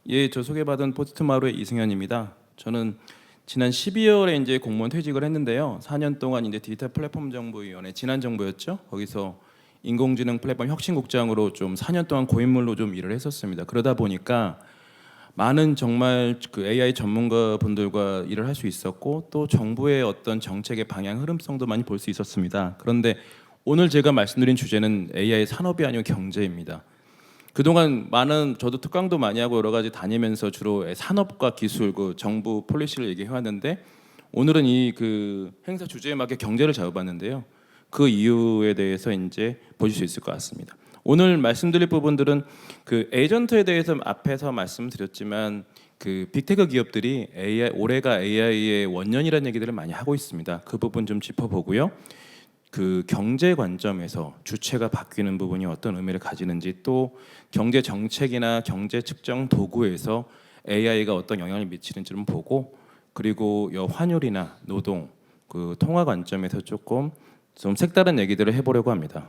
예, 저 소개받은 포스트마루의 이승현입니다. 저는 지난 12월에 이제 공무원 퇴직을 했는데요. 4년 동안 이제 디지털 플랫폼 정보위원회 지난 정부였죠. 거기서 인공지능 플랫폼 혁신국장으로 좀 4년 동안 고인물로 좀 일을 했었습니다. 그러다 보니까 많은 정말 그 AI 전문가 분들과 일을 할 수 있었고 또 정부의 어떤 정책의 방향 흐름성도 많이 볼 수 있었습니다. 그런데 오늘 제가 말씀드린 주제는 AI 산업이 아니고 경제입니다. 그동안 많은 저도 특강도 많이 하고 여러 가지 다니면서 주로 산업과 기술, 그 정부 폴리시를 얘기해 왔는데 오늘은 이 그 행사 주제에 맞게 경제를 잡아봤는데요. 그 이유에 대해서 이제 보실 수 있을 것 같습니다. 오늘 말씀드릴 부분들은 그 에이전트에 대해서 앞에서 말씀드렸지만 그 빅테크 기업들이 AI, 올해가 AI의 원년이라는 얘기들을 많이 하고 있습니다. 그 부분 좀 짚어보고요. 그 경제 관점에서 주체가 바뀌는 부분이 어떤 의미를 가지는지, 또 경제 정책이나 경제 측정 도구에서 AI가 어떤 영향을 미치는지를 보고, 그리고 환율이나 노동 그 통화 관점에서 조금 좀 색다른 얘기들을 해보려고 합니다.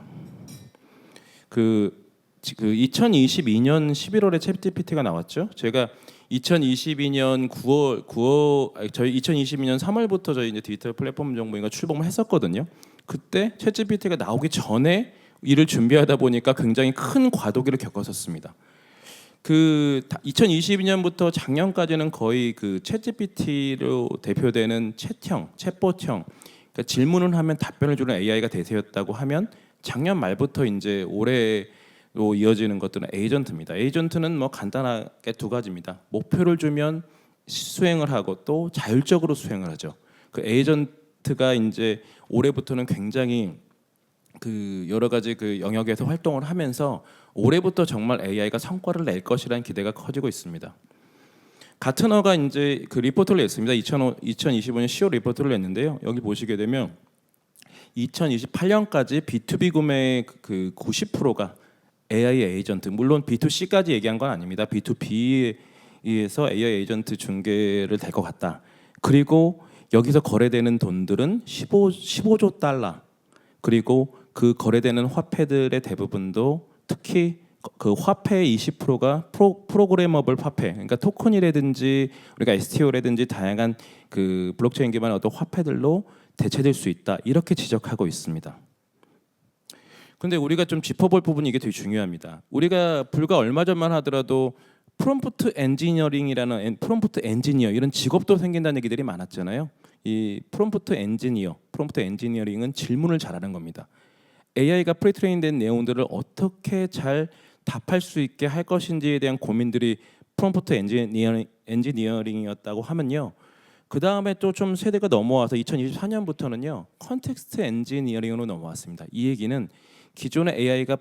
그 2022년 11월에 챗GPT가 나왔죠. 제가 2022년 9월 저희 2022년 3월부터 저희 이제 디지털 플랫폼 정보인가 출범을 했었거든요. 그때 챗GPT가 나오기 전에 일을 준비하다 보니까 굉장히 큰 과도기를 겪었었습니다. 그 2022년부터 작년까지는 거의 그 챗GPT로 대표되는 챗봇형, 그러니까 질문을 하면 답변을 주는 AI가 대세였다고 하면 작년 말부터 이제 올해로 이어지는 것들은 에이전트입니다. 에이전트는 뭐 간단하게 두 가지입니다. 목표를 주면 수행을 하고 또 자율적으로 수행을 하죠. 그 에이전트가 이제 올해부터는 굉장히 그 여러 가지 그 영역에서 활동을 하면서 올해부터 정말 AI가 성과를 낼 것이라는 기대가 커지고 있습니다. 가트너가 이제 그 리포트를 냈습니다. 2025년 10월 리포트를 냈는데요. 여기 보시게 되면 2028년까지 B2B 구매의 그 90%가 AI 에이전트, 물론 B2C까지 얘기한 건 아닙니다. B2B에서 AI 에이전트 중개를 될 것 같다. 그리고 여기서 거래되는 돈들은 15조 달러, 그리고 그 거래되는 화폐들의 대부분도 특히 그 화폐의 20%가 프로그래머블 화폐, 그러니까 토큰이라든지 우리가 STO라든지 다양한 그 블록체인 기반의 어떤 화폐들로 대체될 수 있다, 이렇게 지적하고 있습니다. 근데 우리가 좀 짚어볼 부분이 이게 되게 중요합니다. 우리가 불과 얼마 전만 하더라도 프롬프트 엔지니어링이라는 프롬프트 엔지니어 이런 직업도 생긴다는 얘기들이 많았잖아요. 이 프롬프트 엔지니어링은 질문을 잘하는 겁니다. AI가 프리트레인된 내용들을 어떻게 잘 답할 수 있게 할 것인지에 대한 고민들이 프롬프트 엔지니어링이었다고 하면요. 그 다음에 또 좀 세대가 넘어와서 2024년부터는요 컨텍스트 엔지니어링으로 넘어왔습니다. 이 얘기는 기존의 AI가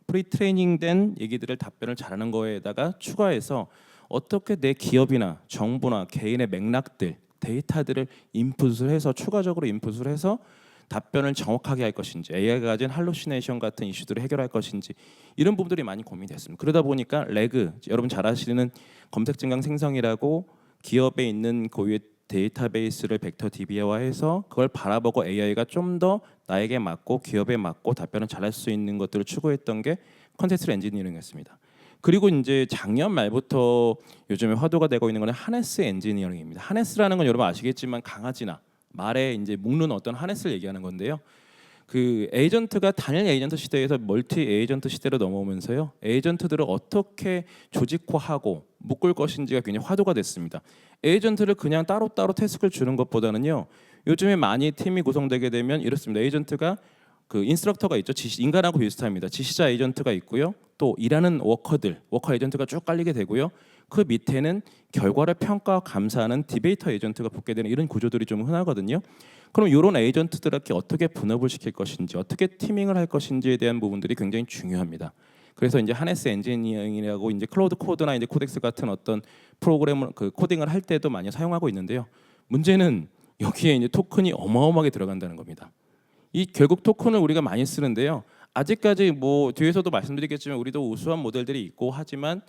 프리트레이닝된 얘기들을 답변을 잘하는 거에다가 추가해서 어떻게 내 기업이나 정부나 개인의 맥락들, 데이터들을 인풋을 해서 추가적으로 인풋을 해서 답변을 정확하게 할 것인지, AI가 가진 할루시네이션 같은 이슈들을 해결할 것인지, 이런 부분들이 많이 고민됐습니다. 그러다 보니까 레그, 여러분 잘 아시는 검색 증강 생성이라고 기업에 있는 고유의 데이터베이스를 벡터 DB화해서 그걸 바라보고 AI가 좀 더 나에게 맞고 기업에 맞고 답변을 잘할 수 있는 것들을 추구했던 게 컨텍스트 엔지니어링이었습니다. 그리고 이제 작년 말부터 요즘에 화두가 되고 있는 것은 하네스 엔지니어링입니다. 하네스라는 건 여러분 아시겠지만 강아지나 말에 이제 묶는 어떤 하네스를 얘기하는 건데요. 그 에이전트가 단일 에이전트 시대에서 멀티 에이전트 시대로 넘어오면서요, 에이전트들을 어떻게 조직화하고 묶을 것인지가 굉장히 화두가 됐습니다. 에이전트를 그냥 따로따로 태스크를 주는 것보다는요, 요즘에 많이 팀이 구성되게 되면 이렇습니다. 에이전트가 그 인스트럭터가 있죠. 인간하고 비슷합니다. 지시자 에이전트가 있고요. 또 일하는 워커 에이전트가 쭉 깔리게 되고요. 그 밑에는 결과를 평가와 감사하는 디베이터 에이전트가 붙게 되는 이런 구조들이 좀 흔하거든요. 그럼 이런 에이전트들에게 어떻게 분업을 시킬 것인지, 어떻게 티밍을 할 것인지에 대한 부분들이 굉장히 중요합니다. 그래서 이제 하네스 엔지니어링이라고 이제 클로드 코드나 이제 코덱스 같은 어떤 프로그램을 그 코딩을 할 때도 많이 사용하고 있는데요. 문제는 여기에 이제 토큰이 어마어마하게 들어간다는 겁니다. 이 결국 토큰을 우리가 많이 쓰는데요. 아직까지 뭐 뒤에서도 말씀드리겠지만 우리도 우수한 모델들이 있고 하지만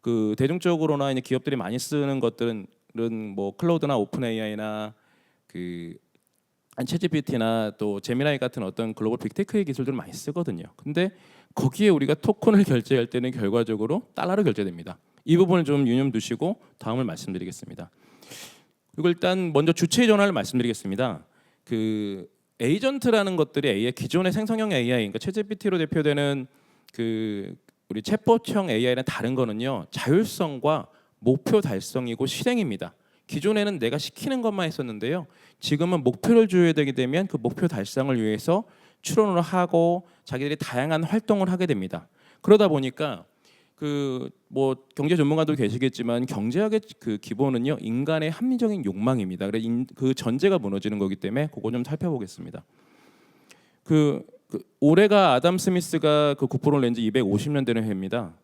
그 대중적으로나 이제 기업들이 많이 쓰는 것들은 뭐 클라우드나 오픈 AI나 그 챗GPT나 또 제미나이 같은 어떤 글로벌 빅테크의 기술들을 많이 쓰거든요. 근데 거기에 우리가 토큰을 결제할 때는 결과적으로 달러로 결제됩니다. 이 부분을 좀 유념 두시고 다음을 말씀드리겠습니다. 그리고 일단 먼저 주체 전환을 말씀드리겠습니다. 그 에이전트라는 것들이 AI 기존의 생성형 AI, 그러니까 챗GPT로 대표되는 그 우리 챗봇형 AI랑 다른 거는요, 자율성과 목표 달성이고 실행입니다. 기존에는 내가 시키는 것만 했었는데요, 지금은 목표를 줘야 되게 되면 그 목표 달성을 위해서 추론을 하고 자기들이 다양한 활동을 하게 됩니다. 그러다 보니까 그 뭐 경제 전문가도 계시겠지만 경제학의 그 기본은요, 인간의 합리적인 욕망입니다. 그래서 그 전제가 무너지는 거기 때문에 그거 좀 살펴보겠습니다. 올해가 아담 스미스가 그 국보를 낸 지 250년 되는 해입니다.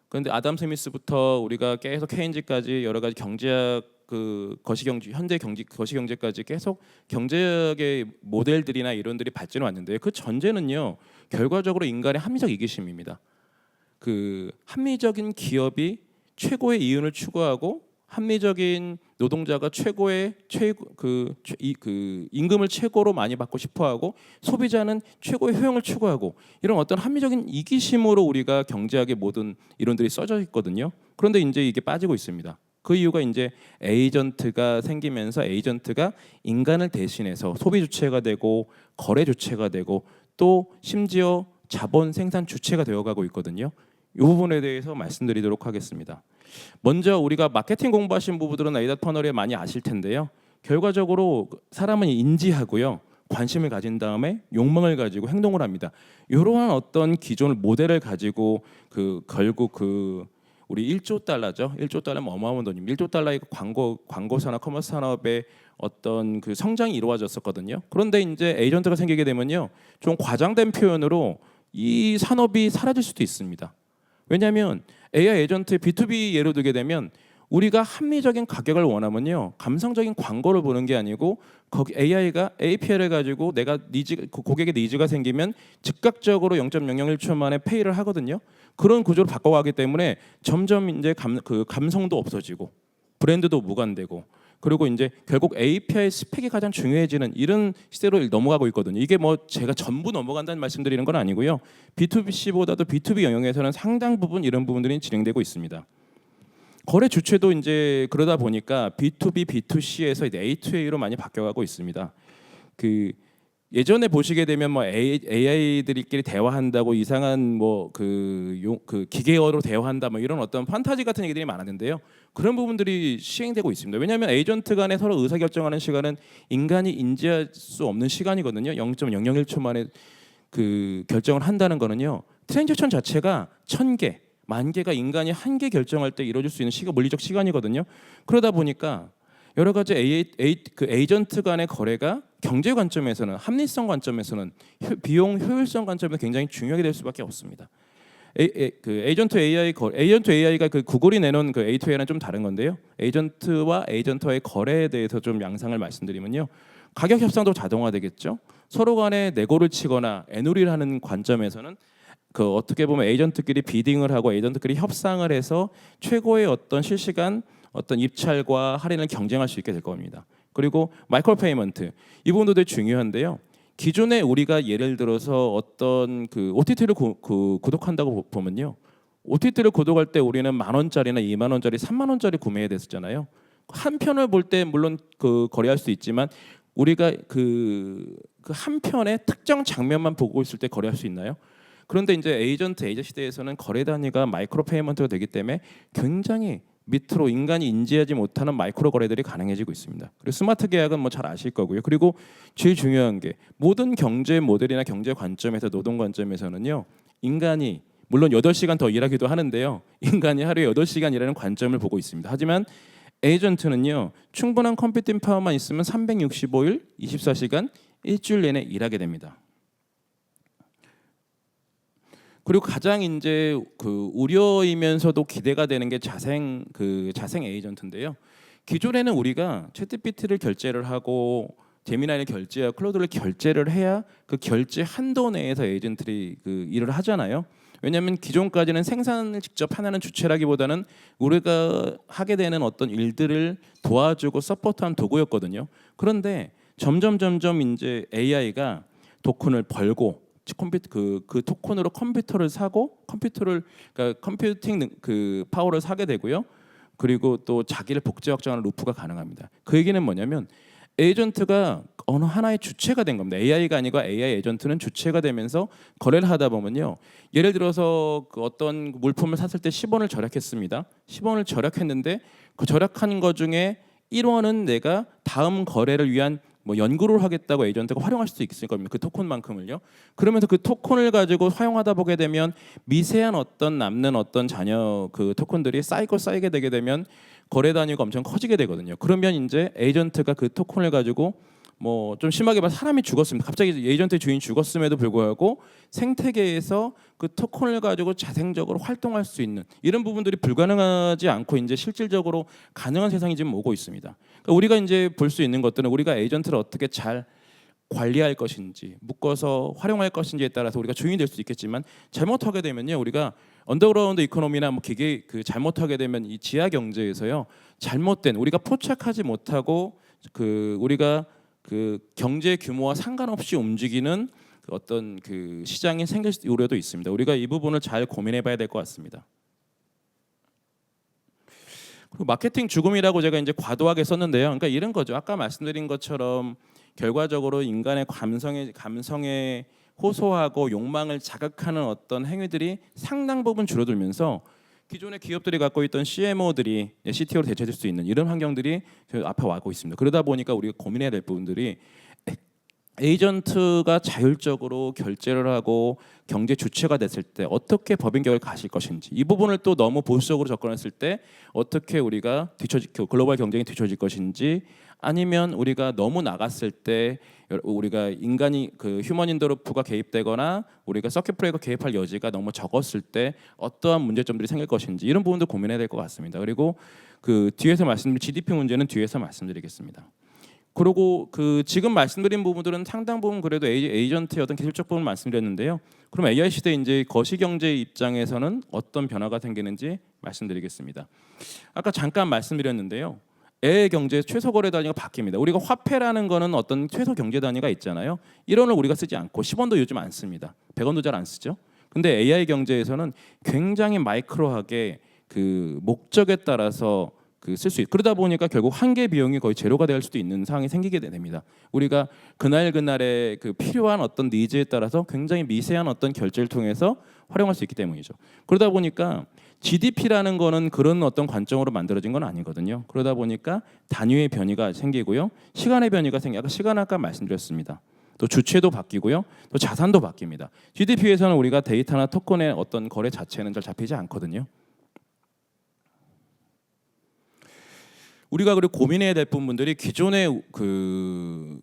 그런데 아담 스미스부터 우리가 계속 케인즈까지 여러 가지 경제학 그 거시경제, 현대 경제 거시경제까지 계속 경제학의 모델들이나 이론들이 발전해 왔는데요. 그 전제는요, 결과적으로 인간의 합리적 이기심입니다. 그 합리적인 기업이 최고의 이윤을 추구하고 합리적인 노동자가 최고의 임금을 최고로 많이 받고 싶어하고 소비자는 최고의 효용을 추구하고, 이런 어떤 합리적인 이기심으로 우리가 경제학의 모든 이론들이 써져 있거든요. 그런데 이제 이게 빠지고 있습니다. 그 이유가 이제 에이전트가 생기면서 에이전트가 인간을 대신해서 소비 주체가 되고 거래 주체가 되고 또 심지어 자본 생산 주체가 되어가고 있거든요. 이 부분에 대해서 말씀드리도록 하겠습니다. 먼저 우리가 마케팅 공부하신 부부들은 에이다 터널에 많이 아실 텐데요. 결과적으로 사람은 인지하고요, 관심을 가진 다음에 욕망을 가지고 행동을 합니다. 이러한 어떤 기존 모델을 가지고 결국 우리 1조 달러죠. 1조 달러면 어마어마한 돈입니다. 1조 달러의 광고 산업, 커머스 산업의 어떤 그 성장이 이루어졌었거든요. 그런데 이제 에이전트가 생기게 되면요, 좀 과장된 표현으로 이 산업이 사라질 수도 있습니다. 왜냐하면 AI 에이전트의 B2B 예로 들게 되면 우리가 합리적인 가격을 원하면요, 감성적인 광고를 보는 게 아니고 거기 AI가 API를 가지고 내가 고객의 니즈가 생기면 즉각적으로 0.001초 만에 페이를 하거든요. 그런 구조로 바꿔가기 때문에 점점 이제 감성도 없어지고 브랜드도 무관되고, 그리고 이제 결국 API 스펙이 가장 중요해지는 이런 시대로 넘어가고 있거든요. 이게 뭐 제가 전부 넘어간다는 말씀드리는 건 아니고요. B2B보다도 B2B 영역에서는 상당 부분 이런 부분들이 진행되고 있습니다. 거래 주체도 이제 그러다 보니까 B2B, B2C에서 A2A로 많이 바뀌어가고 있습니다. 예전에 보시게 되면 뭐 AI들끼리 대화한다고 이상한 기계어로 대화한다 뭐 이런 어떤 판타지 같은 얘기들이 많았는데요. 그런 부분들이 시행되고 있습니다. 왜냐하면 에이전트 간에 서로 의사결정하는 시간은 인간이 인지할 수 없는 시간이거든요. 0.001초 만에 결정을 한다는 거는요, 트랜잭션 자체가 1000개, 10,000개가 인간이 한 개 결정할 때 이루어질 수 있는 물리적 시간이거든요. 그러다 보니까 여러 가지 에이전트 간의 거래가 경제 관점에서는, 합리성 관점에서는, 비용 효율성 관점에서 굉장히 중요하게 될 수밖에 없습니다. 에이전트 AI가 구글이 내놓은 A2A랑 좀 다른 건데요. 에이전트와 에이전트와의 거래에 대해서 좀 양상을 말씀드리면요, 가격 협상도 자동화되겠죠. 서로 간에 내고를 치거나 애누리를 하는 관점에서는 어떻게 보면 에이전트끼리 비딩을 하고 에이전트끼리 협상을 해서 최고의 어떤 실시간 어떤 입찰과 할인을 경쟁할 수 있게 될 겁니다. 그리고 마이크로 페이먼트, 이 부분도 되게 중요한데요. 기존에 우리가 예를 들어서 어떤 OTT를 구독한다고 보면요, OTT를 구독할 때 우리는 10,000원짜리나 20,000원짜리, 30,000원짜리 구매해야 됐었잖아요. 한 편을 볼 때 물론 거래할 수 있지만 우리가 한 편의 특정 장면만 보고 있을 때 거래할 수 있나요? 그런데 이제 에이전트 시대에서는 거래 단위가 마이크로 페이먼트가 되기 때문에 굉장히 밑으로 인간이 인지하지 못하는 마이크로 거래들이 가능해지고 있습니다. 그리고 스마트 계약은 뭐 잘 아실 거고요. 그리고 제일 중요한 게 모든 경제 모델이나 경제 관점에서, 노동 관점에서는요, 인간이 물론 8시간 더 일하기도 하는데요, 인간이 하루에 8시간 일하는 관점을 보고 있습니다. 하지만 에이전트는요, 충분한 컴퓨팅 파워만 있으면 365일 24시간 일주일 내내 일하게 됩니다. 그리고 가장 이제 우려이면서도 기대가 되는 게 자생 에이전트인데요. 기존에는 우리가 챗GPT를 결제를 하고 제미나이를 결제하고 클로드를 결제를 해야 그 결제 한도 내에서 에이전트들이 일을 하잖아요. 왜냐하면 기존까지는 생산을 직접 하는 주체라기보다는 우리가 하게 되는 어떤 일들을 도와주고 서포트한 도구였거든요. 그런데 점점 이제 AI가 토큰을 벌고 컴퓨터 그 토큰으로 컴퓨터를 사고 그러니까 컴퓨팅 그 파워를 사게 되고요. 그리고 또 자기를 복제 확장하는 루프가 가능합니다. 그 얘기는 뭐냐면 에이전트가 어느 하나의 주체가 된 겁니다. AI가 아니고 AI 에이전트는 주체가 되면서 거래를 하다 보면요. 예를 들어서 그 어떤 물품을 샀을 때 10원을 절약했습니다. 10원을 절약했는데 그 절약한 것 중에 1원은 내가 다음 거래를 위한 뭐 연구를 하겠다고 에이전트가 활용할 수도 있을 겁니다. 그 토큰만큼을요. 그러면서 그 토큰을 가지고 사용하다 보게 되면 미세한 어떤 남는 어떤 잔여 그 토큰들이 쌓이게 되게 되면 거래 단위가 엄청 커지게 되거든요. 그러면 이제 에이전트가 그 토큰을 가지고 뭐 좀 심하게 말하면 사람이 죽었습니다. 갑자기 에이전트의 주인이 죽었음에도 불구하고 생태계에서 그 토큰을 가지고 자생적으로 활동할 수 있는 이런 부분들이 불가능하지 않고 이제 실질적으로 가능한 세상이 지금 오고 있습니다. 그러니까 우리가 이제 볼 수 있는 것들은 우리가 에이전트를 어떻게 잘 관리할 것인지 묶어서 활용할 것인지에 따라서 우리가 주인이 될 수 있겠지만 잘못하게 되면요 우리가 언더그라운드 이코노미나 뭐 기계 그 잘못하게 되면 이 지하 경제에서요 잘못된 우리가 포착하지 못하고 그 우리가 그 경제 규모와 상관없이 움직이는 그 어떤 그 시장이 생길 우려도 있습니다. 우리가 이 부분을 잘 고민해봐야 될 것 같습니다. 그리고 마케팅 죽음이라고 제가 이제 과도하게 썼는데요. 그러니까 이런 거죠. 아까 말씀드린 것처럼 결과적으로 인간의 감성에 호소하고 욕망을 자극하는 어떤 행위들이 상당 부분 줄어들면서 기존의 기업들이 갖고 있던 CMO들이 CTO로 대체될 수 있는 이런 환경들이 앞에 와고 있습니다. 그러다 보니까 우리가 고민해야 될 부분들이 에이전트가 자율적으로 결제를 하고 경제 주체가 됐을 때 어떻게 법인 개혁을 가실 것인지 이 부분을 또 너무 보수적으로 접근했을 때 어떻게 우리가 글로벌 경쟁이 뒤처질 것인지 아니면 우리가 너무 나갔을 때 우리가 인간이 그 휴먼 인터루프가 개입되거나 우리가 서킷 브레이커 개입할 여지가 너무 적었을 때 어떠한 문제점들이 생길 것인지 이런 부분도 고민해야 될 것 같습니다. 그리고 그 뒤에서 말씀드린 GDP 문제는 뒤에서 말씀드리겠습니다. 그리고 그 지금 말씀드린 부분들은 상당 부분 그래도 에이전트의 어떤 기술적 부분을 말씀드렸는데요. 그럼 AI 시대 이제 거시경제 입장에서는 어떤 변화가 생기는지 말씀드리겠습니다. 아까 잠깐 말씀드렸는데요. AI 경제 최소 거래 단위가 바뀝니다. 우리가 화폐라는 거는 어떤 최소 경제 단위가 있잖아요. 1원을 우리가 쓰지 않고 10원도 요즘 안 씁니다. 100원도 잘 안 쓰죠. 근데 AI 경제에서는 굉장히 마이크로하게 그 목적에 따라서 그 쓸 수 있. 그러다 보니까 결국 한계 비용이 거의 제로가 될 수도 있는 상황이 생기게 됩니다. 우리가 그날의 그 필요한 어떤 니즈에 따라서 굉장히 미세한 어떤 결제를 통해서 활용할 수 있기 때문이죠. 그러다 보니까 GDP라는 거는 그런 어떤 관점으로 만들어진 건 아니거든요. 그러다 보니까 단위의 변이가 생기고요. 시간의 변이가 생겨. 시간 아까 말씀드렸습니다. 또 주체도 바뀌고요. 또 자산도 바뀝니다. GDP에서는 우리가 데이터나 토큰의 어떤 거래 자체는 잘 잡히지 않거든요. 우리가 그리고 고민해야 될 부분들이 기존의 그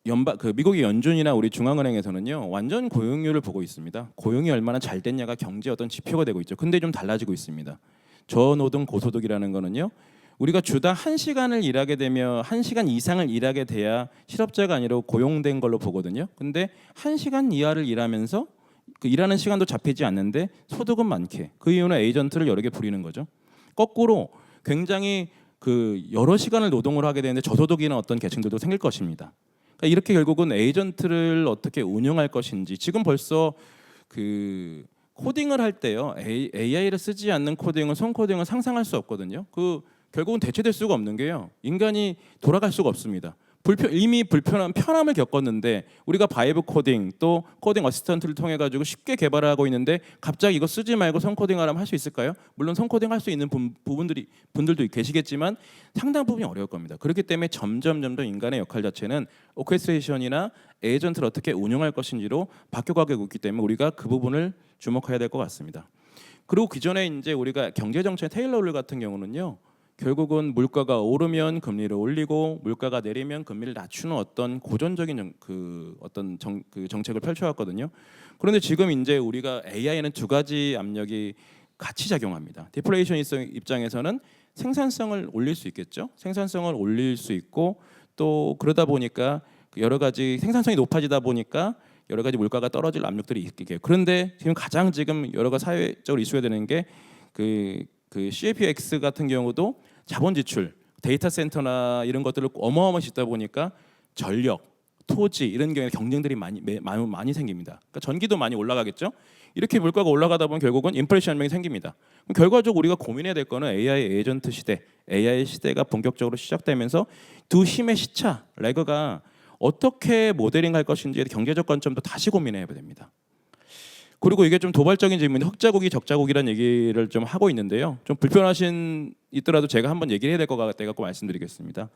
미국의 연준이나 우리 중앙은행에서는요 완전 고용률을 보고 있습니다. 고용이 얼마나 잘 됐냐가 경제 어떤 지표가 되고 있죠. 근데 좀 달라지고 있습니다. 저노동 고소득이라는 거는요 우리가 주당 1시간을 일하게 되면 1시간 이상을 일하게 돼야 실업자가 아니라 고용된 걸로 보거든요. 근데 1시간 이하를 일하면서 그 일하는 시간도 잡히지 않는데 소득은 많게 그 이유는 에이전트를 여러 개 부리는 거죠. 거꾸로 굉장히 그 여러 시간을 노동을 하게 되는데 저소득이나 어떤 계층들도 생길 것입니다. 그러니까 이렇게 결국은 에이전트를 어떻게 운영할 것인지 지금 벌써 그 코딩을 할 때요 AI를 쓰지 않는 코딩은 손코딩은 상상할 수 없거든요. 그 결국은 대체될 수가 없는 게요 인간이 돌아갈 수가 없습니다. 이미 불편한 편함을 겪었는데 우리가 바이브 코딩 또 코딩 어시스턴트를 통해 가지고 쉽게 개발하고 있는데 갑자기 이거 쓰지 말고 손코딩하라면 할 수 있을까요? 물론 손코딩 할 수 있는 분들도 계시겠지만 상당 부분이 어려울 겁니다. 그렇기 때문에 점점 인간의 역할 자체는 오케스트레이션이나 에이전트를 어떻게 운영할 것인지로 바뀌어가고 있기 때문에 우리가 그 부분을 주목해야 될 것 같습니다. 그리고 기존에 이제 우리가 경제 정책 테일러 룰 같은 경우는요. 결국은 물가가 오르면 금리를 올리고 물가가 내리면 금리를 낮추는 어떤 고전적인 그 정책을 펼쳐왔거든요. 그런데 지금 이제 우리가 AI에는 두 가지 압력이 같이 작용합니다. 디플레이션성 입장에서는 생산성을 올릴 수 있겠죠. 생산성을 올릴 수 있고 또 그러다 보니까 여러 가지 생산성이 높아지다 보니까 여러 가지 물가가 떨어질 압력들이 있게. 그런데 지금 여러 가지 사회적으로 이슈가 되는 게 그 CAPX 같은 경우도 자본 지출, 데이터 센터나 이런 것들을 어마어마하게 짓다 보니까 전력, 토지 이런 경우에 경쟁들이 많이 생깁니다. 그러니까 전기도 많이 올라가겠죠. 이렇게 물가가 올라가다 보면 결국은 인플레이션 현상이 생깁니다. 그럼 결과적으로 우리가 고민해야 될 거는 AI 에이전트 시대, AI 시대가 본격적으로 시작되면서 두 힘의 시차, 레그가 어떻게 모델링할 것인지에 경제적 관점도 다시 고민해야 됩니다. 그리고 이게 좀 도발적인 질문이 흑자국이 적자국이라는 얘기를 좀 하고 있는데요. 좀 불편하신 있더라도 제가 한번 얘기를 해야 될 것 같아서 말씀드리겠습니다.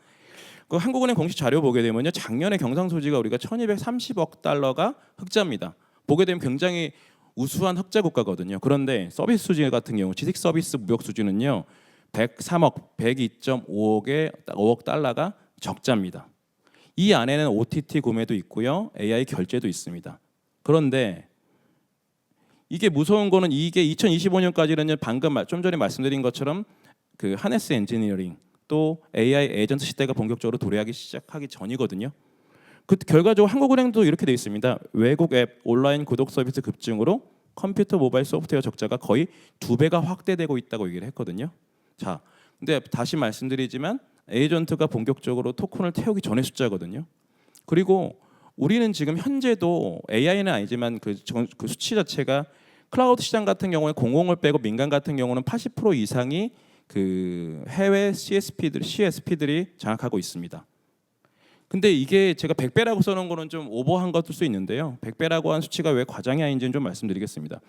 그 한국은행 공식 자료 보게 되면요, 작년에 경상수지가 우리가 1,230억 달러가 흑자입니다. 보게 되면 굉장히 우수한 흑자 국가거든요. 그런데 서비스 수지 같은 경우 지식 서비스 무역 수지는요 103억, 102.5억 달러가 적자입니다. 이 안에는 OTT 구매도 있고요, AI 결제도 있습니다. 그런데 이게 무서운 거는 이게 2025년까지는 방금 좀 전에 말씀드린 것처럼 그 하네스 엔지니어링 또 AI 에이전트 시대가 본격적으로 도래하기 시작하기 전이거든요. 그 결과적으로 한국은행도 이렇게 돼 있습니다. 외국 앱, 온라인 구독 서비스 급증으로 컴퓨터 모바일 소프트웨어 적자가 거의 2배가 확대되고 있다고 얘기를 했거든요. 자, 근데 다시 말씀드리지만 에이전트가 본격적으로 토큰을 태우기 전의 숫자거든요. 그리고 우리는 지금 현재도 AI는 아니지만 그 수치 자체가 클라우드 시장 같은 경우에 공공을 빼고 민간 같은 경우는 80% 이상이 그 해외 CSP들이 장악하고 있습니다. 근데 이게 제가 100배라고 써놓은 거는 좀 오버한 것일 수 있는데요. 100배라고 한 수치가 왜 과장이 아닌지는 좀 말씀드리겠습니다.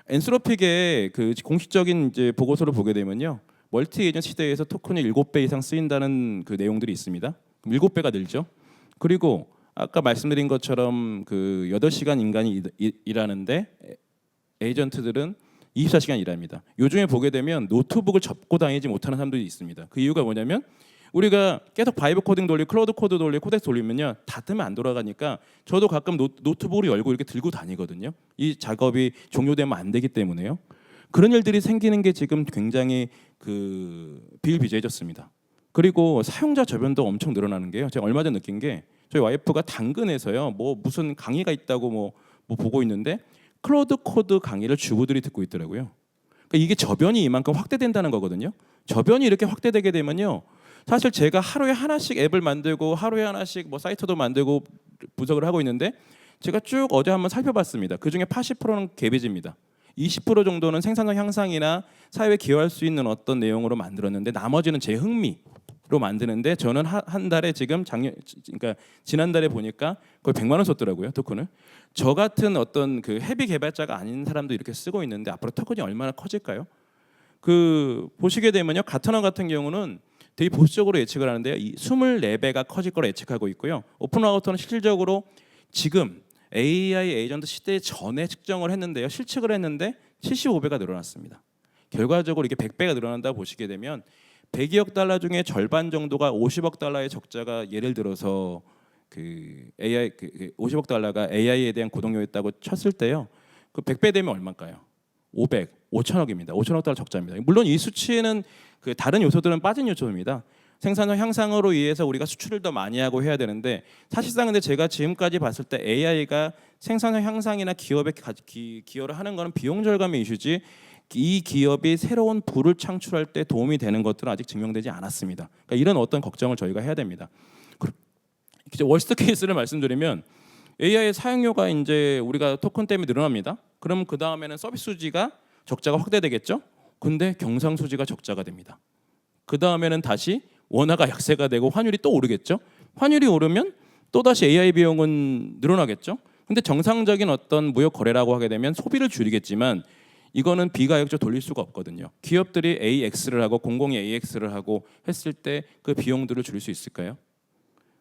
엔스로픽의 그 공식적인 이제 보고서를 보게 되면요, 멀티 에이전트 시대에서 토큰이 7배 이상 쓰인다는 그 내용들이 있습니다. 그럼 7배가 늘죠. 그리고 아까 말씀드린 것처럼 그 8시간 인간이 일하는데 에이전트들은 24시간 일합니다. 요즘에 보게 되면 노트북을 접고 다니지 못하는 사람들이 있습니다. 그 이유가 뭐냐면 우리가 계속 바이브 코딩 돌리고 클라우드 코드 돌리고 코덱스 돌리면요 닫으면 안 돌아가니까 저도 가끔 노트북을 열고 이렇게 들고 다니거든요. 이 작업이 종료되면 안 되기 때문에요. 그런 일들이 생기는 게 지금 굉장히 그 비일비재해졌습니다. 그리고 사용자 저변도 엄청 늘어나는 게요. 제가 얼마 전 느낀 게 저희 와이프가 당근에서요 뭐 무슨 강의가 있다고 뭐 보고 있는데 클라우드 코드 강의를 주부들이 듣고 있더라고요. 그러니까 이게 저변이 이만큼 확대된다는 거거든요. 저변이 이렇게 확대되게 되면요, 사실 제가 하루에 하나씩 앱을 만들고 하루에 하나씩 뭐 사이트도 만들고 분석을 하고 있는데 제가 쭉 어제 한번 살펴봤습니다. 그 중에 80%는 개비지입니다. 20% 정도는 생산성 향상이나 사회에 기여할 수 있는 어떤 내용으로 만들었는데 나머지는 제 흥미로 만드는데 저는 한 달에 지금 그러니까 지난달에 보니까 거의 100만 원 썼더라고요, 토큰을. 저 같은 어떤 그 헤비 개발자가 아닌 사람도 이렇게 쓰고 있는데 앞으로 토큰이 얼마나 커질까요? 그 보시게 되면요, 가트너 같은 경우는 되게 보수적으로 예측을 하는데요, 이 24배가 커질 거라 예측하고 있고요. 오픈아우터는 실질적으로 지금 AI 에이전트 시대 전에 측정을 했는데요, 실측을 했는데 75배가 늘어났습니다. 결과적으로 이게 100배가 늘어난다고 보시게 되면 102억 달러 중에 절반 정도가 50억 달러의 적자가, 예를 들어서 그 AI 50억 달러가 AI에 대한 고동료였다고 쳤을 때요, 그 100배 되면 얼마일까요? 5천억입니다. 5천억 달러 적자입니다. 물론 이 수치는 그 다른 요소들은 빠진 요소입니다. 생산성 향상으로 인해서 우리가 수출을 더 많이 하고 해야 되는데, 사실상 근데 제가 지금까지 봤을 때 AI가 생산성 향상이나 기업에 기여를 하는 것은 비용 절감의 이슈지 이 기업이 새로운 부를 창출할 때 도움이 되는 것들은 아직 증명되지 않았습니다. 그러니까 이런 어떤 걱정을 저희가 해야 됩니다. 월스트 케이스를 말씀드리면 AI 사용료가 이제 우리가 토큰 때문에 늘어납니다. 그럼 그 다음에는 서비스 수지가 적자가 확대되겠죠. 근데 경상수지가 적자가 됩니다. 그 다음에는 다시 원화가 약세가 되고 환율이 또 오르겠죠. 환율이 오르면 또 다시 AI 비용은 늘어나겠죠. 근데 정상적인 어떤 무역 거래라고 하게 되면 소비를 줄이겠지만 이거는 비가역적 돌릴 수가 없거든요. 기업들이 AX를 하고 공공이 AX를 하고 했을 때 그 비용들을 줄일 수 있을까요?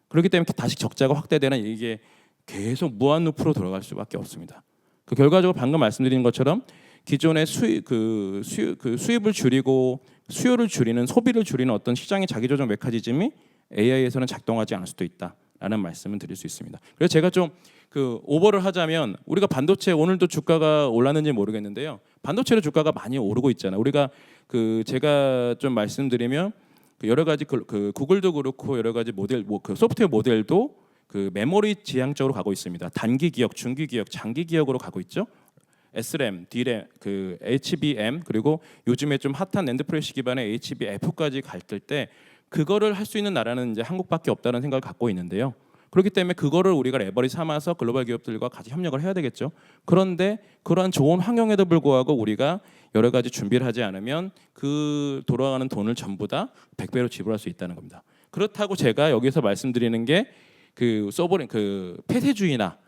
그렇기 때문에 다시 적자가 확대되는, 이게 계속 무한 루프로 돌아갈 수밖에 없습니다. 그 결과적으로 방금 말씀드린 것처럼 기존의 수입을 줄이고 수요를 줄이는, 소비를 줄이는 어떤 시장의 자기조정 메커니즘이 AI에서는 작동하지 않을 수도 있다라는 말씀을 드릴 수 있습니다. 그래서 제가 좀 그 오버를 하자면, 우리가 반도체 오늘도 주가가 올랐는지 모르겠는데요, 반도체의 주가가 많이 오르고 있잖아요. 우리가 그 제가 좀 말씀드리면 그 여러 가지 그 구글도 그렇고 여러 가지 모델 그 소프트웨어 모델도 그 메모리 지향적으로 가고 있습니다. 단기 기억, 중기 기억, 장기 기억으로 가고 있죠. SRAM, DRAM, 그 HBM, 그리고 요즘에 좀 핫한 낸드 플래시 기반의 HBF까지 갈 때 그거를 할 수 있는 나라는 이제 한국밖에 없다는 생각을 갖고 있는데요. 그렇기 때문에 그거를 우리가 레버리지 삼아서 글로벌 기업들과 같이 협력을 해야 되겠죠. 그런데 그러한 좋은 환경에도 불구하고 우리가 여러 가지 준비를 하지 않으면 그 돌아가는 돈을 전부 다 100배로 지불할 수 있다는 겁니다. 그렇다고 제가 여기서 말씀드리는 게 그 소버린 그 폐쇄주의나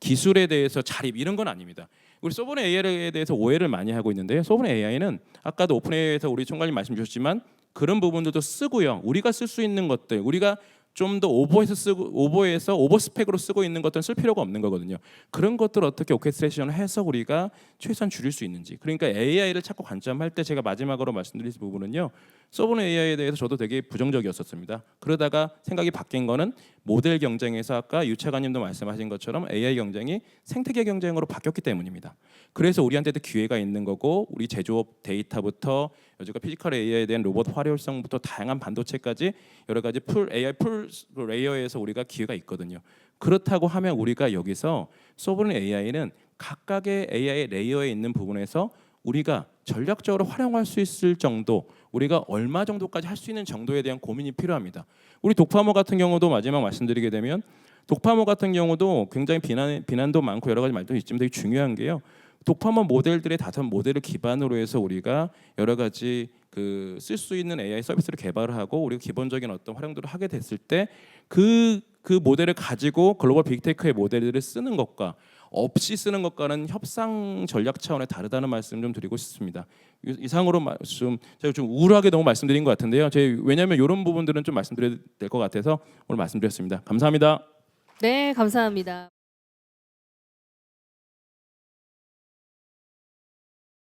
기술에 대해서 자립 이런 건 아닙니다. 우리 소버린 AI에 대해서 오해를 많이 하고 있는데요. 소버린 AI는 아까도 오픈 AI에서 우리 총괄님 말씀 주셨지만 그런 부분들도 쓰고요. 우리가 쓸 수 있는 것들, 우리가 좀 더 오버해서 오버스펙으로 쓰고 있는 것들은 쓸 필요가 없는 거거든요. 그런 것들을 어떻게 오케스트레이션을 해서 우리가 최소한 줄일 수 있는지. 그러니까 AI를 자꾸 관점할 때 제가 마지막으로 말씀드릴 부분은요. 서브는 AI에 대해서 저도 되게 부정적이었었습니다. 그러다가 생각이 바뀐 거는 모델 경쟁에서 아까 유채관님도 말씀하신 것처럼 AI 경쟁이 생태계 경쟁으로 바뀌었기 때문입니다. 그래서 우리한테도 기회가 있는 거고 우리 제조업 데이터부터 요즘 피지컬 AI에 대한 로봇 활용성부터 다양한 반도체까지 여러 가지 AI 풀 레이어에서 우리가 기회가 있거든요. 그렇다고 하면 우리가 여기서 소브린 AI는 각각의 AI 레이어에 있는 부분에서 우리가 전략적으로 활용할 수 있을 정도, 우리가 얼마 정도까지 할 수 있는 정도에 대한 고민이 필요합니다. 우리 독파모 같은 경우도 마지막 말씀드리게 되면 독파모 같은 경우도 굉장히 비난도 많고 여러 가지 말도 있지만 되게 중요한 게요. 독파모 모델들의 다섯 모델을 기반으로 해서 우리가 여러 가지 그 쓸 수 있는 AI 서비스를 개발을 하고 우리가 기본적인 어떤 활용들을 하게 됐을 때 그 모델을 가지고 글로벌 빅테크의 모델들을 쓰는 것과 없이 쓰는 것과는 협상 전략 차원의 다르다는 말씀 좀 드리고 싶습니다. 이상으로 좀 제가 좀 우울하게 너무 말씀드린 것 같은데요. 왜냐하면 이런 부분들은 좀 말씀드려야 될 것 같아서 오늘 말씀드렸습니다. 감사합니다. 네, 감사합니다.